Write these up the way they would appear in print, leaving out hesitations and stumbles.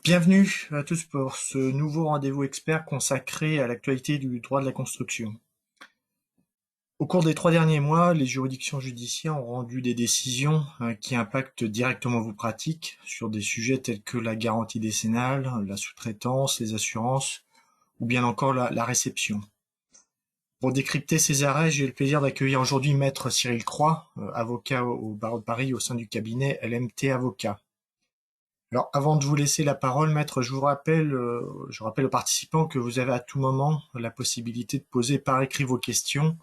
Bienvenue à tous pour ce nouveau rendez-vous expert consacré à l'actualité du droit de la construction. Au cours des 3 derniers mois, les juridictions judiciaires ont rendu des décisions qui impactent directement vos pratiques sur des sujets tels que la garantie décennale, la sous-traitance, les assurances ou bien encore la réception. Pour décrypter ces arrêts, j'ai le plaisir d'accueillir aujourd'hui Maître Cyril Croix, avocat au barreau de Paris au sein du cabinet LMT Avocat. Alors, avant de vous laisser la parole, maître, je rappelle aux participants que vous avez à tout moment la possibilité de poser par écrit vos questions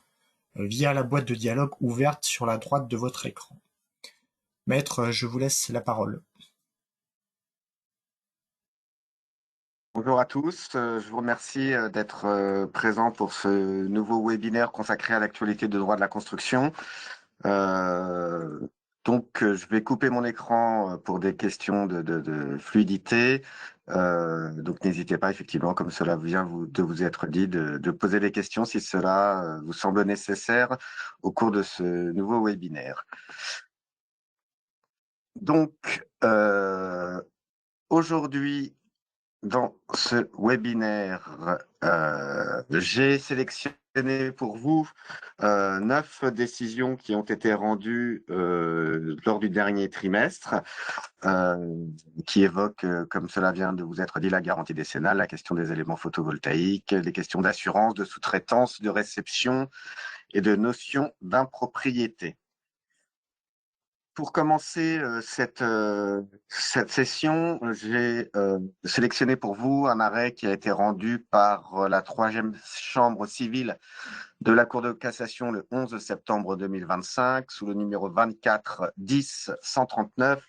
via la boîte de dialogue ouverte sur la droite de votre écran. Maître, je vous laisse la parole. Bonjour à tous, je vous remercie d'être présent pour ce nouveau webinaire consacré à l'actualité de droit de la construction. Je vais couper mon écran pour des questions de fluidité. Donc n'hésitez pas, effectivement, comme cela vient de vous être dit, de poser des questions si cela vous semble nécessaire au cours de ce nouveau webinaire. Donc, aujourd'hui, dans ce webinaire, j'ai sélectionné pour vous 9 décisions qui ont été rendues lors du dernier trimestre, qui évoquent, comme cela vient de vous être dit, la garantie décennale, la question des éléments photovoltaïques, les questions d'assurance, de sous-traitance, de réception et de notion d'impropriété. Pour commencer cette session, j'ai sélectionné pour vous un arrêt qui a été rendu par la 3e chambre civile de la Cour de cassation le 11 septembre 2025 sous le numéro 24 10 139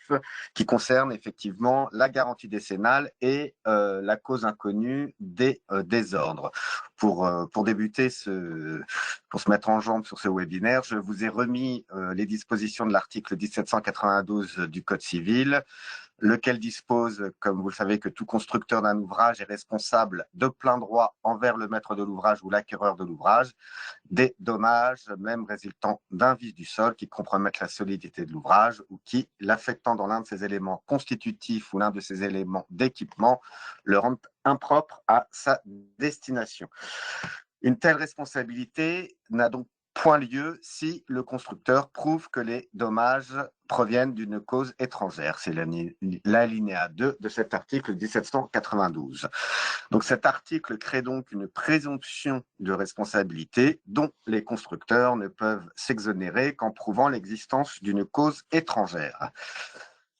qui concerne effectivement la garantie décennale et la cause inconnue des désordres. Pour débuter, pour se mettre en jambe sur ce webinaire, je vous ai remis les dispositions de l'article 1792 du Code civil, lequel dispose, comme vous le savez, que tout constructeur d'un ouvrage est responsable de plein droit envers le maître de l'ouvrage ou l'acquéreur de l'ouvrage des dommages, même résultant d'un vice du sol qui compromettent la solidité de l'ouvrage ou qui, l'affectant dans l'un de ses éléments constitutifs ou l'un de ses éléments d'équipement, le rendent impropre à sa destination. Une telle responsabilité n'a donc point lieu si le constructeur prouve que les dommages proviennent d'une cause étrangère. C'est l'alinéa 2 de cet article 1792. Donc cet article crée donc une présomption de responsabilité dont les constructeurs ne peuvent s'exonérer qu'en prouvant l'existence d'une cause étrangère.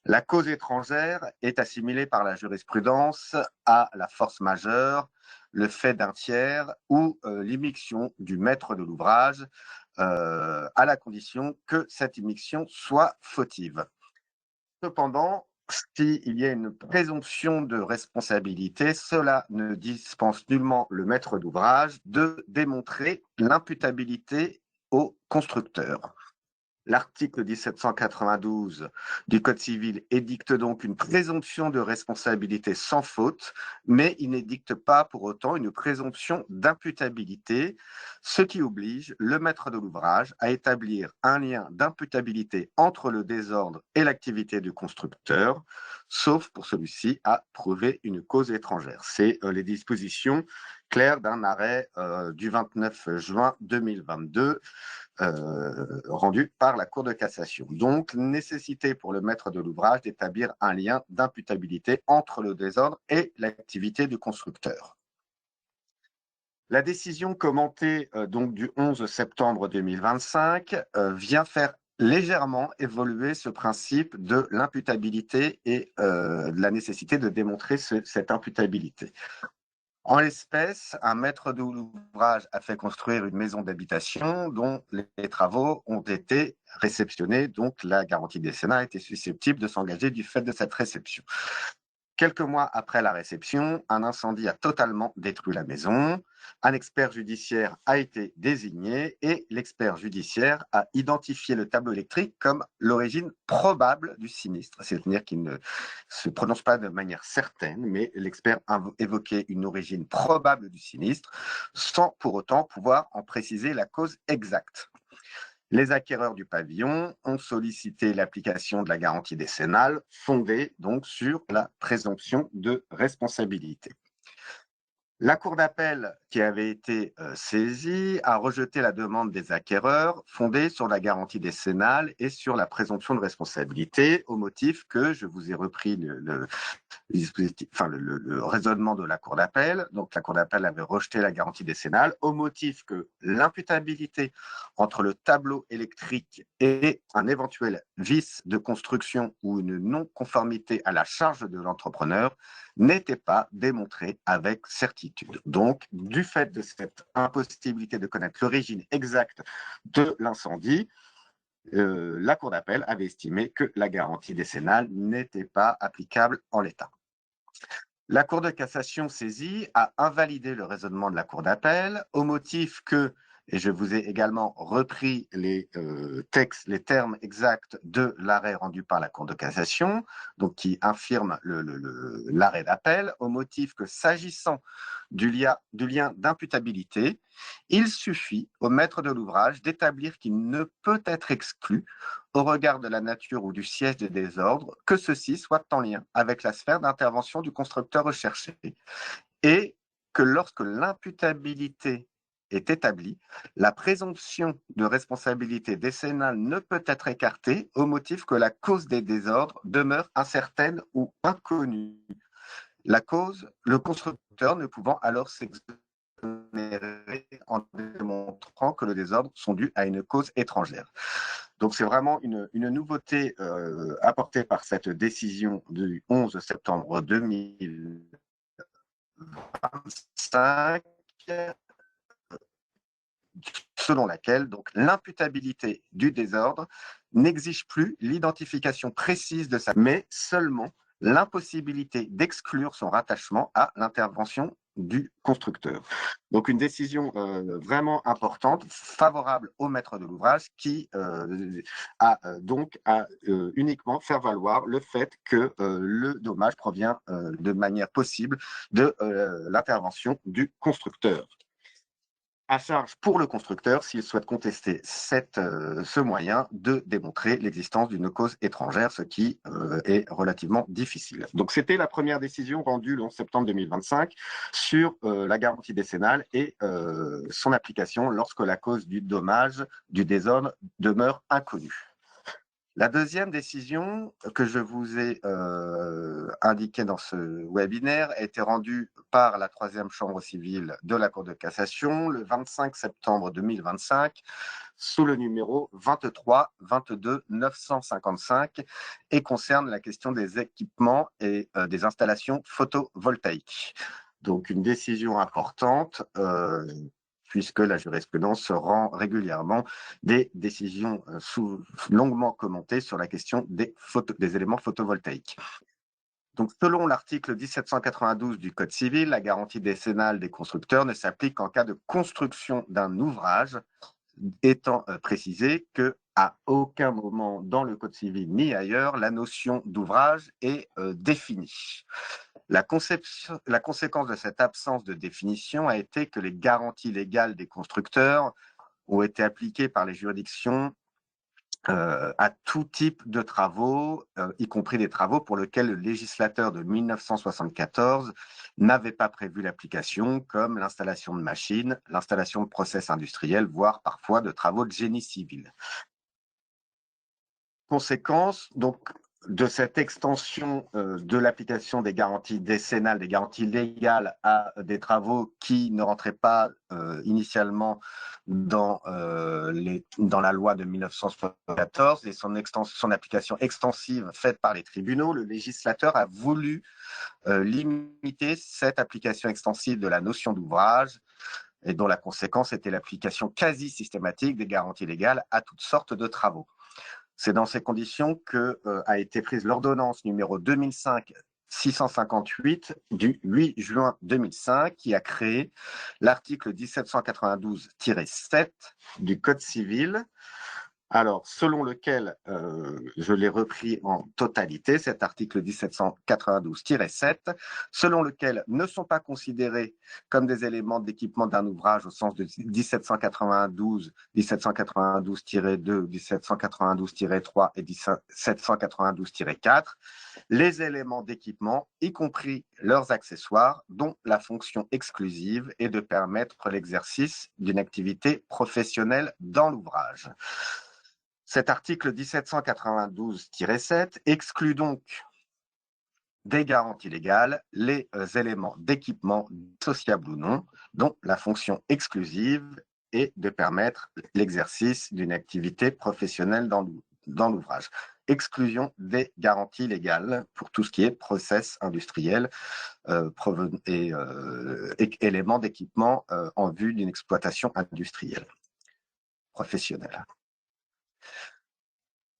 La cause étrangère est assimilée par la jurisprudence à la force majeure, le fait d'un tiers ou l'immixtion du maître de l'ouvrage, à la condition que cette immixtion soit fautive. Cependant, s'il y a une présomption de responsabilité, cela ne dispense nullement le maître d'ouvrage de démontrer l'imputabilité au constructeur. L'article 1792 du Code civil édicte donc une présomption de responsabilité sans faute, mais il n'édicte pas pour autant une présomption d'imputabilité, ce qui oblige le maître de l'ouvrage à établir un lien d'imputabilité entre le désordre et l'activité du constructeur, sauf pour celui-ci à prouver une cause étrangère. C'est les dispositions claires d'un arrêt du 29 juin 2022 rendu par la Cour de cassation. Donc, nécessité pour le maître de l'ouvrage d'établir un lien d'imputabilité entre le désordre et l'activité du constructeur. La décision commentée donc du 11 septembre 2025 vient faire légèrement évoluer ce principe de l'imputabilité et de la nécessité de démontrer cette imputabilité. En l'espèce, un maître de l'ouvrage a fait construire une maison d'habitation dont les travaux ont été réceptionnés, donc la garantie décennale était susceptible de s'engager du fait de cette réception. Quelques mois après la réception, un incendie a totalement détruit la maison. Un expert judiciaire a été désigné et l'expert judiciaire a identifié le tableau électrique comme l'origine probable du sinistre. C'est-à-dire qu'il ne se prononce pas de manière certaine, mais l'expert a évoqué une origine probable du sinistre sans pour autant pouvoir en préciser la cause exacte. Les acquéreurs du pavillon ont sollicité l'application de la garantie décennale fondée donc sur la présomption de responsabilité. La cour d'appel qui avait été saisie a rejeté la demande des acquéreurs fondée sur la garantie décennale et sur la présomption de responsabilité au motif que, je vous ai repris le raisonnement de la cour d'appel. Donc, la cour d'appel avait rejeté la garantie décennale au motif que l'imputabilité entre le tableau électrique et un éventuel vice de construction ou une non-conformité à la charge de l'entrepreneur n'était pas démontrée avec certitude. Donc, du fait de cette impossibilité de connaître l'origine exacte de l'incendie, la Cour d'appel avait estimé que la garantie décennale n'était pas applicable en l'état. La Cour de cassation saisie a invalidé le raisonnement de la Cour d'appel au motif que, et je vous ai également repris les termes exacts de l'arrêt rendu par la Cour de cassation, donc qui infirme l'arrêt d'appel, au motif que s'agissant du lien d'imputabilité, il suffit au maître de l'ouvrage d'établir qu'il ne peut être exclu au regard de la nature ou du siège des désordres, que ceci soit en lien avec la sphère d'intervention du constructeur recherché, et que lorsque l'imputabilité est établie, la présomption de responsabilité décennale ne peut être écartée au motif que la cause des désordres demeure incertaine ou inconnue. La cause, le constructeur ne pouvant alors s'exonérer en démontrant que le désordre sont dus à une cause étrangère. Donc, c'est vraiment une nouveauté apportée par cette décision du 11 septembre 2025, selon laquelle donc l'imputabilité du désordre n'exige plus l'identification précise de sa, mais seulement l'impossibilité d'exclure son rattachement à l'intervention du constructeur. Donc une décision vraiment importante, favorable au maître de l'ouvrage, qui a uniquement faire valoir le fait que le dommage provient de manière possible de l'intervention du constructeur. À charge pour le constructeur, s'il souhaite contester ce moyen, de démontrer l'existence d'une cause étrangère, ce qui est relativement difficile. Donc, c'était la première décision rendue le 11 septembre 2025 sur la garantie décennale et son application lorsque la cause du dommage, du désordre, demeure inconnue. La deuxième décision que je vous ai indiquée dans ce webinaire a été rendue par la troisième chambre civile de la Cour de cassation le 25 septembre 2025 sous le numéro 23 22 955 et concerne la question des équipements et des installations photovoltaïques. Donc une décision importante puisque la jurisprudence rend régulièrement des décisions longuement commentées sur la question des éléments photovoltaïques. Donc, selon l'article 1792 du Code civil, la garantie décennale des constructeurs ne s'applique qu'en cas de construction d'un ouvrage, étant précisé qu'à aucun moment dans le Code civil ni ailleurs, la notion d'ouvrage est définie. La conséquence de cette absence de définition a été que les garanties légales des constructeurs ont été appliquées par les juridictions à tout type de travaux, y compris des travaux pour lesquels le législateur de 1974 n'avait pas prévu l'application, comme l'installation de machines, l'installation de process industriels, voire parfois de travaux de génie civil. Conséquence donc de cette extension de l'application des garanties décennales, des garanties légales à des travaux qui ne rentraient pas initialement dans la loi de 1974 et son application extensive faite par les tribunaux, le législateur a voulu limiter cette application extensive de la notion d'ouvrage et dont la conséquence était l'application quasi systématique des garanties légales à toutes sortes de travaux. C'est dans ces conditions que a été prise l'ordonnance numéro 2005-658 du 8 juin 2005 qui a créé l'article 1792-7 du Code civil Alors, selon lequel, je l'ai repris en totalité, cet article 1792-7, selon lequel ne sont pas considérés comme des éléments d'équipement d'un ouvrage au sens de 1792, 1792-2, 1792-3 et 1792-4, les éléments d'équipement, y compris leurs accessoires, dont la fonction exclusive est de permettre l'exercice d'une activité professionnelle dans l'ouvrage. Cet article 1792-7 exclut donc des garanties légales les éléments d'équipement dissociables ou non, dont la fonction exclusive est de permettre l'exercice d'une activité professionnelle dans l'ouvrage. Exclusion des garanties légales pour tout ce qui est process industriel et éléments d'équipement en vue d'une exploitation industrielle professionnelle.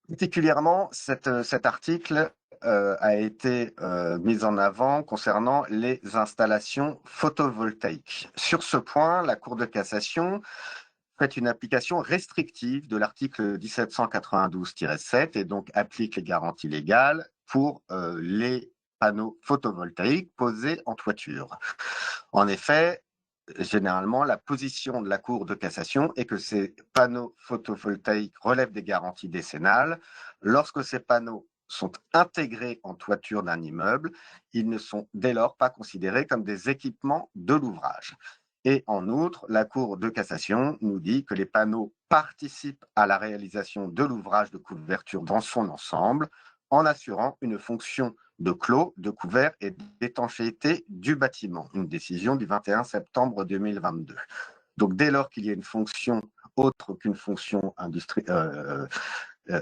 Particulièrement, cet article a été mis en avant concernant les installations photovoltaïques. Sur ce point, la Cour de cassation fait une application restrictive de l'article 1792-7 et donc applique les garanties légales pour les panneaux photovoltaïques posés en toiture. En effet, généralement, la position de la Cour de cassation est que ces panneaux photovoltaïques relèvent des garanties décennales. Lorsque ces panneaux sont intégrés en toiture d'un immeuble, ils ne sont dès lors pas considérés comme des équipements de l'ouvrage. Et en outre, la Cour de cassation nous dit que les panneaux participent à la réalisation de l'ouvrage de couverture dans son ensemble, en assurant une fonction de clos, de couvert et d'étanchéité du bâtiment. Une décision du 21 septembre 2022. Donc, dès lors qu'il y a une fonction autre qu'une fonction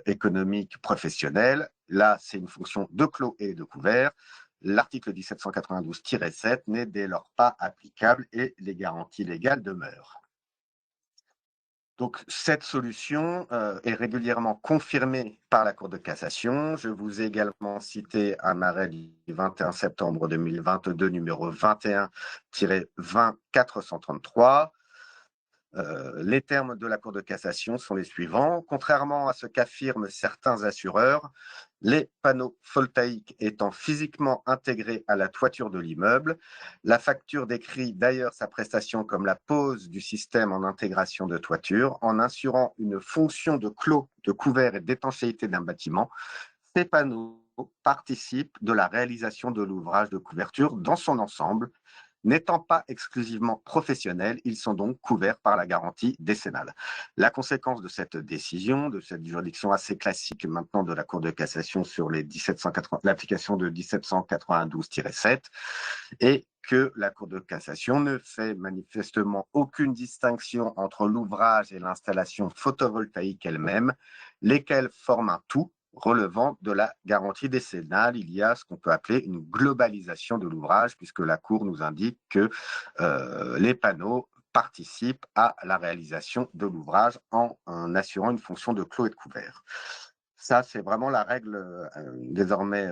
économique professionnelle, là, c'est une fonction de clos et de couvert. L'article 1792-7 n'est dès lors pas applicable et les garanties légales demeurent. Donc, cette solution est régulièrement confirmée par la Cour de cassation. Je vous ai également cité un arrêt du 21 septembre 2022, numéro 21-20-433. Les termes de la Cour de cassation sont les suivants. Contrairement à ce qu'affirment certains assureurs, les panneaux photovoltaïques étant physiquement intégrés à la toiture de l'immeuble, la facture décrit d'ailleurs sa prestation comme la pose du système en intégration de toiture, en assurant une fonction de clos, de couvert et d'étanchéité d'un bâtiment. Ces panneaux participent de la réalisation de l'ouvrage de couverture dans son ensemble. N'étant pas exclusivement professionnels, ils sont donc couverts par la garantie décennale. La conséquence de cette décision, de cette juridiction assez classique maintenant de la Cour de cassation sur l'application de 1792-7, est que la Cour de cassation ne fait manifestement aucune distinction entre l'ouvrage et l'installation photovoltaïque elle-même, lesquels forment un tout relevant de la garantie décennale. Il y a ce qu'on peut appeler une globalisation de l'ouvrage, puisque la Cour nous indique que les panneaux participent à la réalisation de l'ouvrage en assurant une fonction de clos et de couvert. Ça, c'est vraiment la règle désormais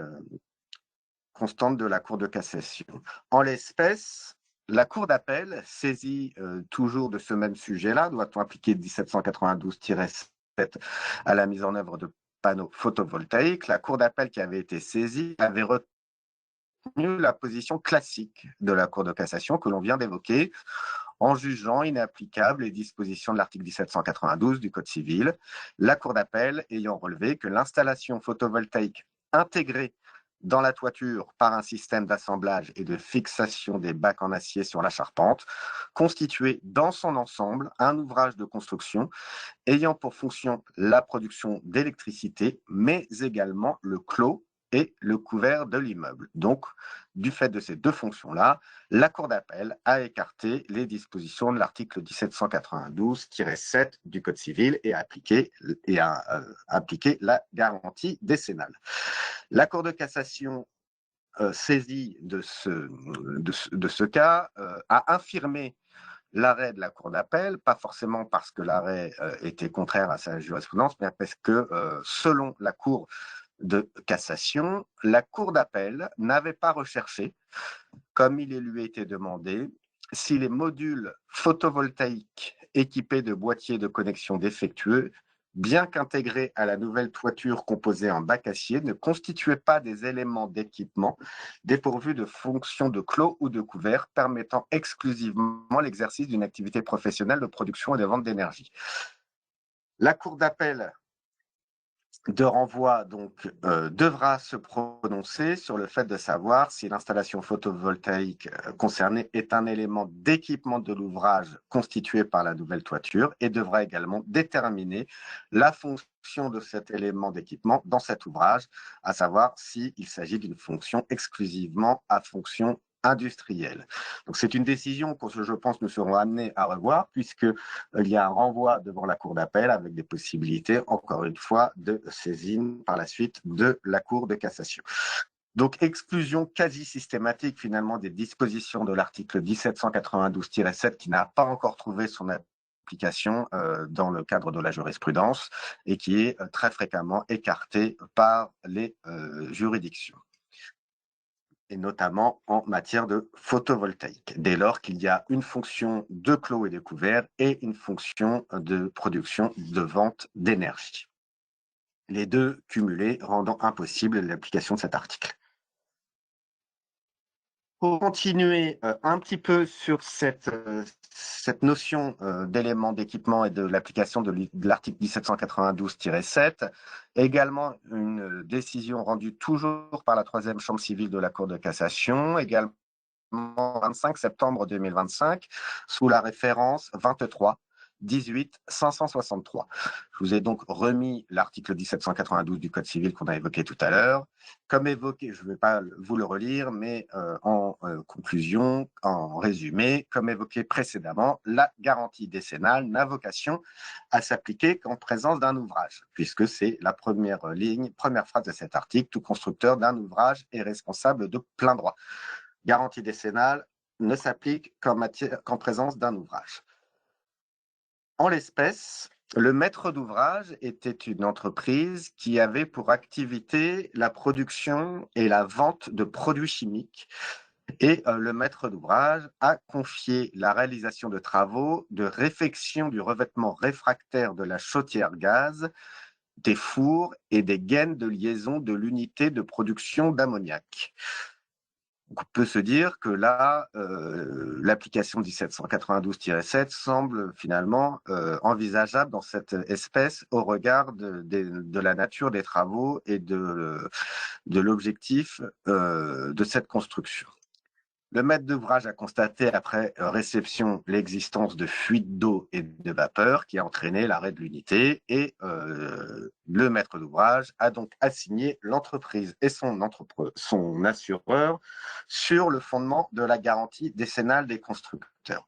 constante de la Cour de cassation. En l'espèce, la Cour d'appel, saisie toujours de ce même sujet-là, doit-on appliquer 1792-7 à la mise en œuvre de panneaux photovoltaïques, la Cour d'appel qui avait été saisie avait retenu la position classique de la Cour de cassation que l'on vient d'évoquer, en jugeant inapplicables les dispositions de l'article 1792 du Code civil, la Cour d'appel ayant relevé que l'installation photovoltaïque intégrée dans la toiture par un système d'assemblage et de fixation des bacs en acier sur la charpente constituait dans son ensemble un ouvrage de construction ayant pour fonction la production d'électricité, mais également le clos et le couvert de l'immeuble. Donc, du fait de ces deux fonctions-là, la Cour d'appel a écarté les dispositions de l'article 1792-7 du Code civil et a appliqué la garantie décennale. La Cour de cassation saisie de ce cas a infirmé l'arrêt de la Cour d'appel, pas forcément parce que l'arrêt était contraire à sa jurisprudence, mais parce que, selon la Cour de cassation, la Cour d'appel n'avait pas recherché, comme il lui était demandé, si les modules photovoltaïques équipés de boîtiers de connexion défectueux bien qu'intégrés à la nouvelle toiture composée en bac acier, ne constituaient pas des éléments d'équipement dépourvus de fonctions de clos ou de couvert permettant exclusivement l'exercice d'une activité professionnelle de production et de vente d'énergie. La Cour d'appel de renvoi devra se prononcer sur le fait de savoir si l'installation photovoltaïque concernée est un élément d'équipement de l'ouvrage constitué par la nouvelle toiture et devra également déterminer la fonction de cet élément d'équipement dans cet ouvrage, à savoir s'il s'agit d'une fonction exclusivement à fonction industrielle. Donc c'est une décision que je pense nous serons amenés à revoir puisque il y a un renvoi devant la Cour d'appel avec des possibilités, encore une fois, de saisine par la suite de la Cour de cassation. Donc, exclusion quasi systématique finalement des dispositions de l'article 1792-7 qui n'a pas encore trouvé son application dans le cadre de la jurisprudence et qui est très fréquemment écartée par les juridictions, et notamment en matière de photovoltaïque, dès lors qu'il y a une fonction de clos et de couvert et une fonction de production, de vente d'énergie. Les deux cumulés rendant impossible l'application de cet article. Pour continuer un petit peu sur cette notion d'élément d'équipement et de l'application de l'article 1792-7, également une décision rendue toujours par la troisième chambre civile de la Cour de cassation, également 25 septembre 2025, sous la référence 23 18 563. Je vous ai donc remis l'article 1792 du Code civil qu'on a évoqué tout à l'heure. Comme évoqué, je ne vais pas vous le relire, mais en conclusion, en résumé, comme évoqué précédemment, la garantie décennale n'a vocation à s'appliquer qu'en présence d'un ouvrage, puisque c'est la première phrase de cet article, tout constructeur d'un ouvrage est responsable de plein droit. Garantie décennale ne s'applique qu'en présence d'un ouvrage. En l'espèce, le maître d'ouvrage était une entreprise qui avait pour activité la production et la vente de produits chimiques. Et le maître d'ouvrage a confié la réalisation de travaux de réfection du revêtement réfractaire de la chaudière gaz, des fours et des gaines de liaison de l'unité de production d'ammoniac. On peut se dire que là, l'application 1792-7 semble finalement envisageable dans cette espèce au regard de la nature des travaux et de l'objectif de cette construction. Le maître d'ouvrage a constaté après réception l'existence de fuites d'eau et de vapeur qui a entraîné l'arrêt de l'unité et le maître d'ouvrage a donc assigné l'entreprise et son assureur sur le fondement de la garantie décennale des constructeurs.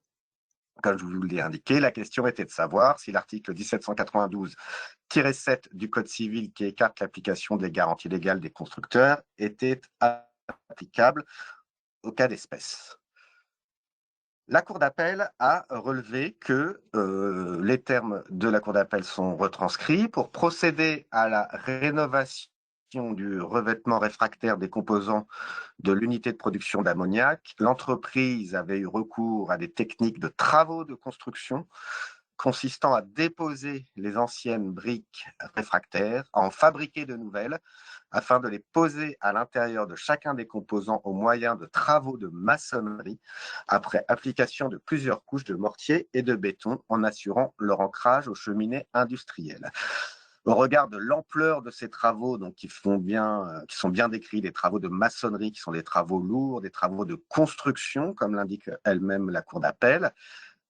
Comme je vous l'ai indiqué, la question était de savoir si l'article 1792-7 du Code civil qui écarte l'application des garanties légales des constructeurs était applicable au cas d'espèce. La Cour d'appel a relevé que les termes de la Cour d'appel sont retranscrits pour procéder à la rénovation du revêtement réfractaire des composants de l'unité de production d'ammoniac. L'entreprise avait eu recours à des techniques de travaux de construction consistant à déposer les anciennes briques réfractaires, à en fabriquer de nouvelles, afin de les poser à l'intérieur de chacun des composants au moyen de travaux de maçonnerie, après application de plusieurs couches de mortier et de béton, en assurant leur ancrage aux cheminées industrielles. Au regard de l'ampleur de ces travaux, donc qui sont bien décrits, des travaux de maçonnerie, qui sont des travaux lourds, des travaux de construction, comme l'indique elle-même la Cour d'appel,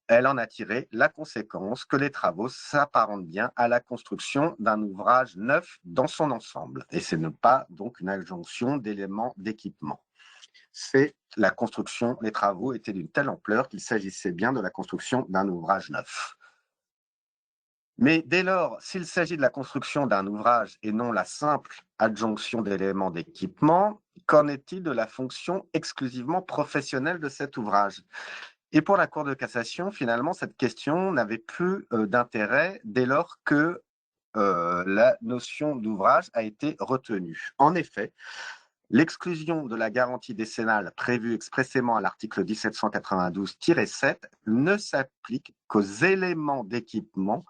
elle en a tiré la conséquence que les travaux s'apparentent bien à la construction d'un ouvrage neuf dans son ensemble. Et ce n'est pas donc une injonction d'éléments d'équipement. C'est la construction, les travaux étaient d'une telle ampleur qu'il s'agissait bien de la construction d'un ouvrage neuf. Mais dès lors, s'il s'agit de la construction d'un ouvrage et non la simple adjonction d'éléments d'équipement, qu'en est-il de la fonction exclusivement professionnelle de cet ouvrage ? Et pour la Cour de cassation, finalement, cette question n'avait plus d'intérêt dès lors que la notion d'ouvrage a été retenue. En effet, l'exclusion de la garantie décennale prévue expressément à l'article 1792-7 ne s'applique qu'aux éléments d'équipement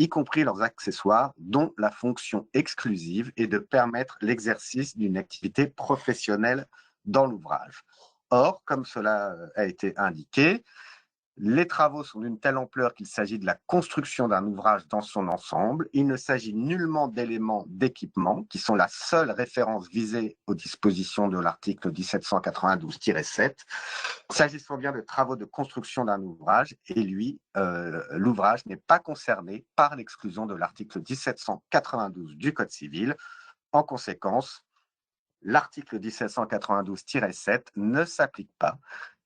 y compris leurs accessoires, dont la fonction exclusive est de permettre l'exercice d'une activité professionnelle dans l'ouvrage. Or, comme cela a été indiqué, les travaux sont d'une telle ampleur qu'il s'agit de la construction d'un ouvrage dans son ensemble. Il ne s'agit nullement d'éléments d'équipement, qui sont la seule référence visée aux dispositions de l'article 1792-7, s'agissant bien de travaux de construction d'un ouvrage, et lui, l'ouvrage n'est pas concerné par l'exclusion de l'article 1792 du Code civil. En conséquence, l'article 1792-7 ne s'applique pas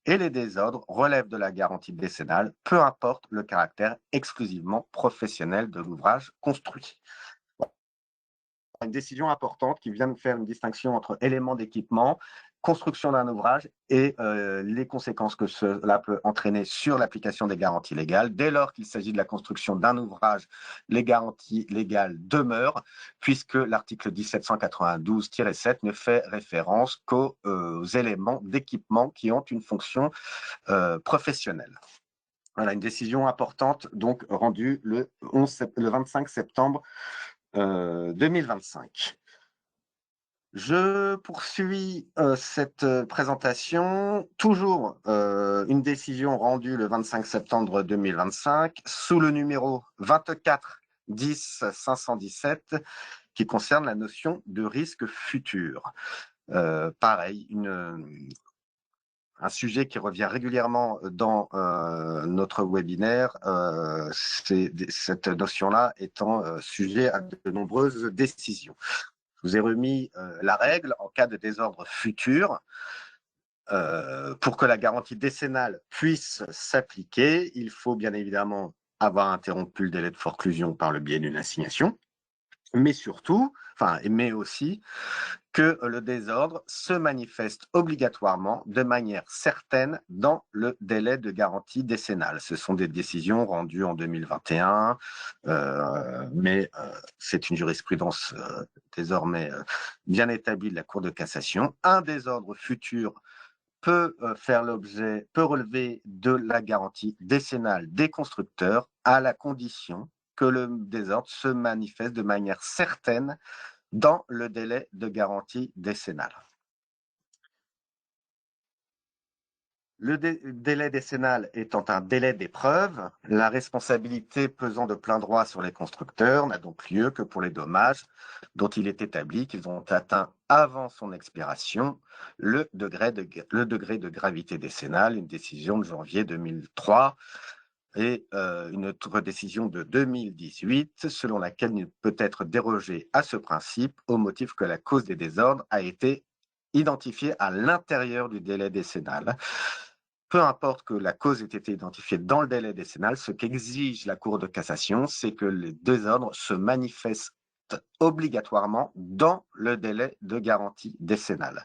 et les désordres relèvent de la garantie décennale, peu importe le caractère exclusivement professionnel de l'ouvrage construit. Une décision importante qui vient de faire une distinction entre éléments d'équipement, construction d'un ouvrage et les conséquences que cela peut entraîner sur l'application des garanties légales. Dès lors qu'il s'agit de la construction d'un ouvrage, les garanties légales demeurent, puisque l'article 1792-7 ne fait référence qu'aux éléments d'équipement qui ont une fonction professionnelle. Voilà, une décision importante donc rendue le 25 septembre 2025. Je poursuis cette présentation, toujours une décision rendue le 25 septembre 2025 sous le numéro 24 10 517 qui concerne la notion de risque futur. Pareil, un sujet qui revient régulièrement dans notre webinaire, cette notion-là étant sujet à de nombreuses décisions. Je vous ai remis la règle en cas de désordre futur. Pour que la garantie décennale puisse s'appliquer, il faut bien évidemment avoir interrompu le délai de forclusion par le biais d'une assignation, mais aussi que le désordre se manifeste obligatoirement de manière certaine dans le délai de garantie décennale. Ce sont des décisions rendues en 2021, mais c'est une jurisprudence désormais bien établie de la Cour de cassation. Un désordre futur peut relever de la garantie décennale des constructeurs à la condition que le désordre se manifeste de manière certaine dans le délai de garantie décennale. Le délai décennal étant un délai d'épreuve, la responsabilité pesant de plein droit sur les constructeurs n'a donc lieu que pour les dommages dont il est établi qu'ils ont atteint avant son expiration le degré de gravité décennale, une décision de janvier 2003 et une autre décision de 2018 selon laquelle il peut être dérogé à ce principe au motif que la cause des désordres a été identifiée à l'intérieur du délai décennal. Peu importe que la cause ait été identifiée dans le délai décennal, ce qu'exige la Cour de cassation, c'est que les désordres se manifestent obligatoirement dans le délai de garantie décennale.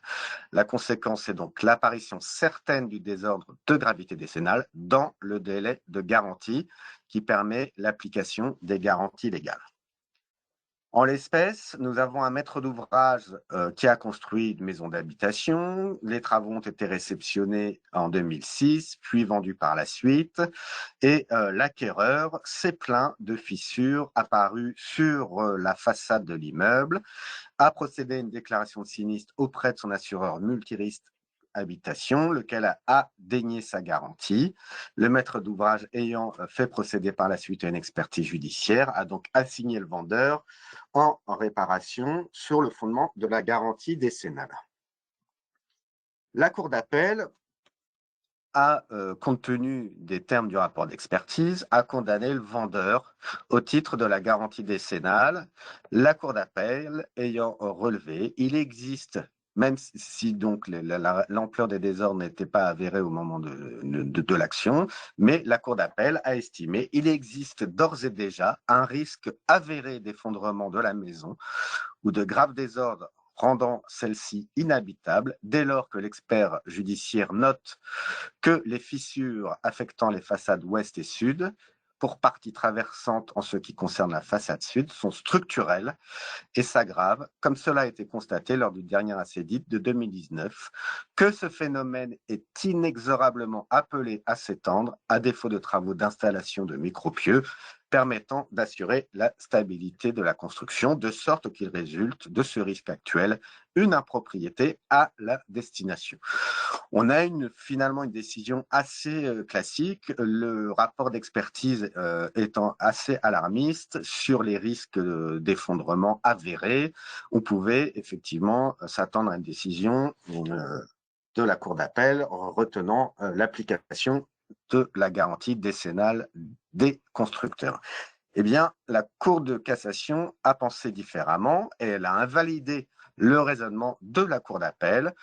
La conséquence est donc l'apparition certaine du désordre de gravité décennale dans le délai de garantie qui permet l'application des garanties légales. En l'espèce, nous avons un maître d'ouvrage qui a construit une maison d'habitation. Les travaux ont été réceptionnés en 2006, puis vendus par la suite. Et l'acquéreur s'est plaint de fissures apparues sur la façade de l'immeuble, a procédé à une déclaration de sinistre auprès de son assureur multirisque habitation, lequel a dénié sa garantie. Le maître d'ouvrage ayant fait procéder par la suite à une expertise judiciaire a donc assigné le vendeur en réparation sur le fondement de la garantie décennale. La Cour d'appel a, compte tenu des termes du rapport d'expertise, a condamné le vendeur au titre de la garantie décennale. La Cour d'appel ayant relevé, il existe, même si donc l'ampleur des désordres n'était pas avérée au moment de l'action, mais la Cour d'appel a estimé qu'il existe d'ores et déjà un risque avéré d'effondrement de la maison ou de graves désordres rendant celle-ci inhabitable dès lors que l'expert judiciaire note que les fissures affectant les façades ouest et sud, pour partie traversante en ce qui concerne la façade sud, sont structurelles et s'aggravent, comme cela a été constaté lors du dernier acédite de 2019, que ce phénomène est inexorablement appelé à s'étendre à défaut de travaux d'installation de micropieux permettant d'assurer la stabilité de la construction, de sorte qu'il résulte de ce risque actuel une impropriété à la destination. On a finalement une décision assez classique, le rapport d'expertise étant assez alarmiste sur les risques d'effondrement avérés. On pouvait effectivement s'attendre à une décision de la Cour d'appel retenant l'application de la garantie décennale des constructeurs. Eh bien, la Cour de cassation a pensé différemment et elle a invalidé le raisonnement de la Cour d'appel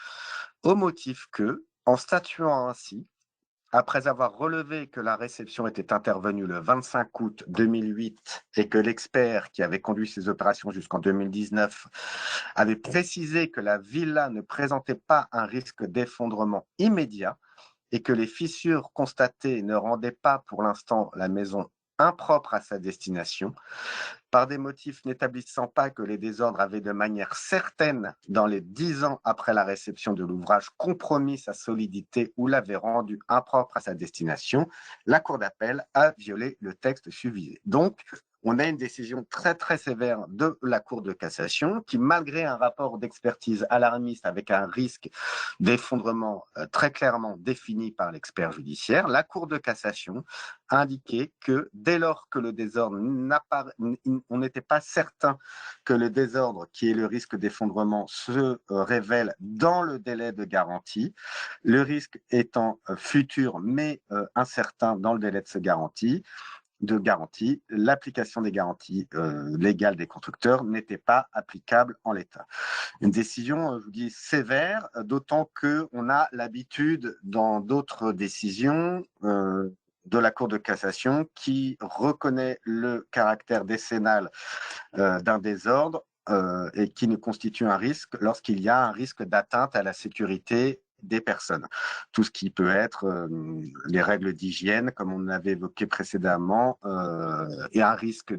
au motif que, en statuant ainsi, après avoir relevé que la réception était intervenue le 25 août 2008 et que l'expert qui avait conduit ces opérations jusqu'en 2019 avait précisé que la villa ne présentait pas un risque d'effondrement immédiat et que les fissures constatées ne rendaient pas pour l'instant la maison impropre à sa destination, par des motifs n'établissant pas que les désordres avaient de manière certaine, dans les 10 ans après la réception de l'ouvrage, compromis sa solidité ou l'avait rendu impropre à sa destination, la Cour d'appel a violé le texte susvisé. Donc, on a une décision très très sévère de la Cour de cassation qui, malgré un rapport d'expertise alarmiste avec un risque d'effondrement très clairement défini par l'expert judiciaire, la Cour de cassation a indiqué que dès lors que le désordre on n'était pas certain que le désordre, qui est le risque d'effondrement, se révèle dans le délai de garantie, le risque étant futur mais incertain dans le délai de garantie, l'application des garanties légales des constructeurs n'était pas applicable en l'état. Une décision, je vous dis, sévère, d'autant qu'on a l'habitude dans d'autres décisions de la Cour de cassation qui reconnaît le caractère décennal d'un désordre et qui ne constitue un risque lorsqu'il y a un risque d'atteinte à la sécurité des personnes. Tout ce qui peut être les règles d'hygiène, comme on l'avait évoqué précédemment, et un risque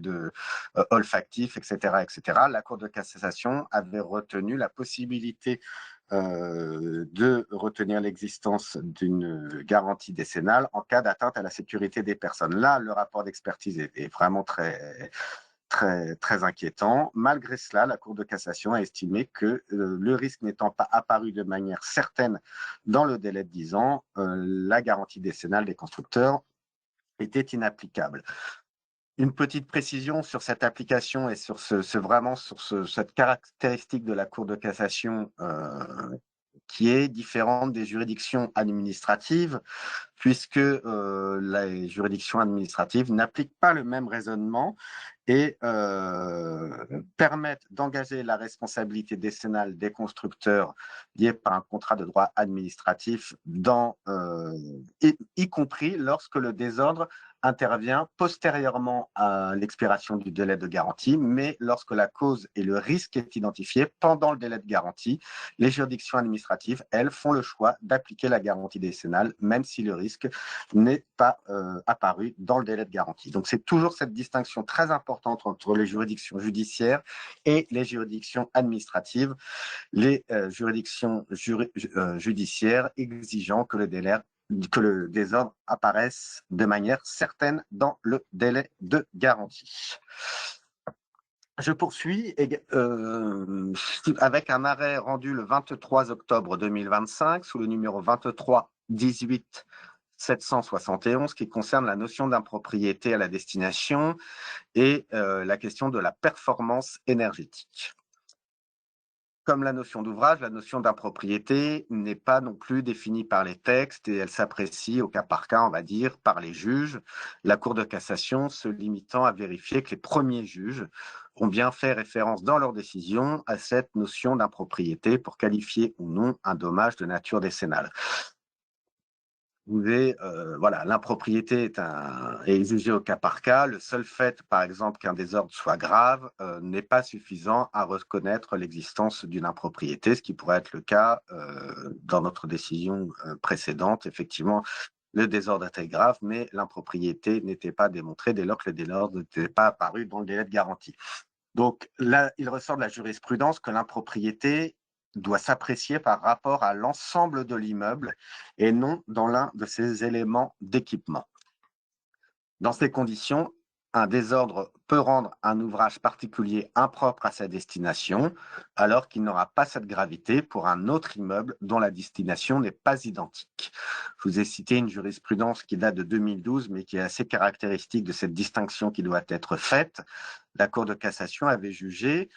olfactif, etc., etc. La Cour de cassation avait retenu la possibilité de retenir l'existence d'une garantie décennale en cas d'atteinte à la sécurité des personnes. Là, le rapport d'expertise est vraiment très inquiétant. Malgré cela, la Cour de cassation a estimé que le risque n'étant pas apparu de manière certaine dans le délai de 10 ans, la garantie décennale des constructeurs était inapplicable. Une petite précision sur cette application et sur cette caractéristique de la Cour de cassation qui est différente des juridictions administratives, puisque les juridictions administratives n'appliquent pas le même raisonnement et permettent d'engager la responsabilité décennale des constructeurs liée par un contrat de droit administratif, y compris lorsque le désordre intervient postérieurement à l'expiration du délai de garantie, mais lorsque la cause et le risque est identifié pendant le délai de garantie, les juridictions administratives, elles, font le choix d'appliquer la garantie décennale, même si le risque n'est pas apparu dans le délai de garantie. Donc, c'est toujours cette distinction très importante entre les juridictions judiciaires et les juridictions administratives. Les juridictions judiciaires exigeant que le désordre apparaisse de manière certaine dans le délai de garantie. Je poursuis avec un arrêt rendu le 23 octobre 2025 sous le numéro 23 18 771 qui concerne la notion d'impropriété à la destination et la question de la performance énergétique. Comme la notion d'ouvrage, la notion d'impropriété n'est pas non plus définie par les textes et elle s'apprécie au cas par cas, on va dire, par les juges, la Cour de cassation se limitant à vérifier que les premiers juges ont bien fait référence dans leur décision à cette notion d'impropriété pour qualifier ou non un dommage de nature décennale. Voilà, l'impropriété est jugée au cas par cas. Le seul fait, par exemple, qu'un désordre soit grave n'est pas suffisant à reconnaître l'existence d'une impropriété, ce qui pourrait être le cas dans notre décision précédente. Effectivement, le désordre était grave, mais l'impropriété n'était pas démontrée dès lors que le désordre n'était pas apparu dans le délai de garantie. Donc là, il ressort de la jurisprudence que l'impropriété doit s'apprécier par rapport à l'ensemble de l'immeuble et non dans l'un de ses éléments d'équipement. Dans ces conditions, un désordre peut rendre un ouvrage particulier impropre à sa destination, alors qu'il n'aura pas cette gravité pour un autre immeuble dont la destination n'est pas identique. Je vous ai cité une jurisprudence qui date de 2012, mais qui est assez caractéristique de cette distinction qui doit être faite. La Cour de cassation avait jugé,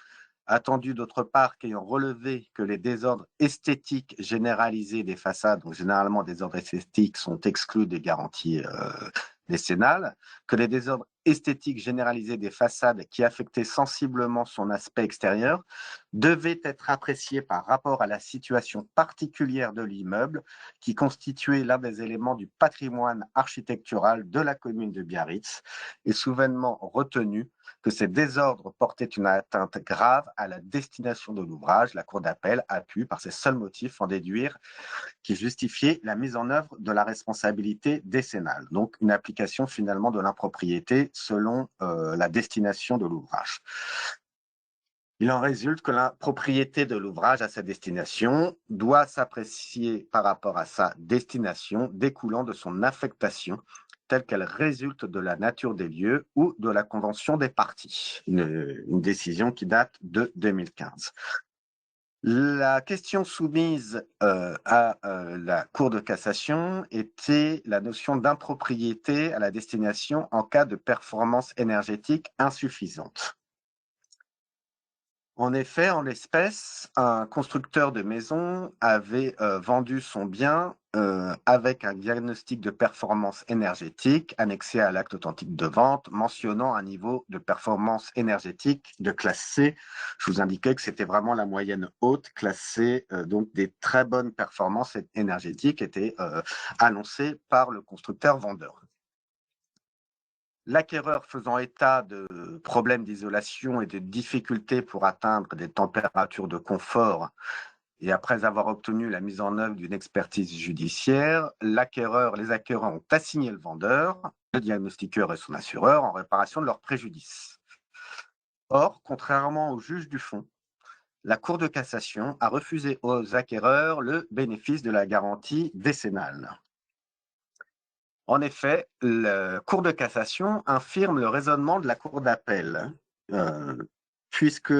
attendu d'autre part qu'ayant relevé que les désordres esthétiques généralisés des façades, donc généralement des désordres esthétiques sont exclus des garanties décennales, que les désordres esthétiques généralisés des façades qui affectaient sensiblement son aspect extérieur devaient être appréciés par rapport à la situation particulière de l'immeuble qui constituait l'un des éléments du patrimoine architectural de la commune de Biarritz et souverainement retenu que ces désordres portaient une atteinte grave à la destination de l'ouvrage. La Cour d'appel a pu, par ces seuls motifs, en déduire qui justifiait la mise en œuvre de la responsabilité décennale. Donc, une application finalement de l'impropriété selon la destination de l'ouvrage. Il en résulte que la propriété de l'ouvrage à sa destination doit s'apprécier par rapport à sa destination découlant de son affectation telle qu'elle résulte de la nature des lieux ou de la convention des parties. Une décision qui date de 2015. La question soumise à la Cour de cassation était la notion d'impropriété à la destination en cas de performance énergétique insuffisante. En effet, en l'espèce, un constructeur de maison avait vendu son bien avec un diagnostic de performance énergétique annexé à l'acte authentique de vente, mentionnant un niveau de performance énergétique de classe C. Je vous indiquais que c'était vraiment la moyenne haute, classe C, donc des très bonnes performances énergétiques étaient annoncées par le constructeur vendeur. L'acquéreur faisant état de problèmes d'isolation et de difficultés pour atteindre des températures de confort et après avoir obtenu la mise en œuvre d'une expertise judiciaire, les acquéreurs ont assigné le vendeur, le diagnostiqueur et son assureur en réparation de leurs préjudices. Or, contrairement au juge du fond, la Cour de cassation a refusé aux acquéreurs le bénéfice de la garantie décennale. En effet, la Cour de cassation infirme le raisonnement de la Cour d'appel, puisque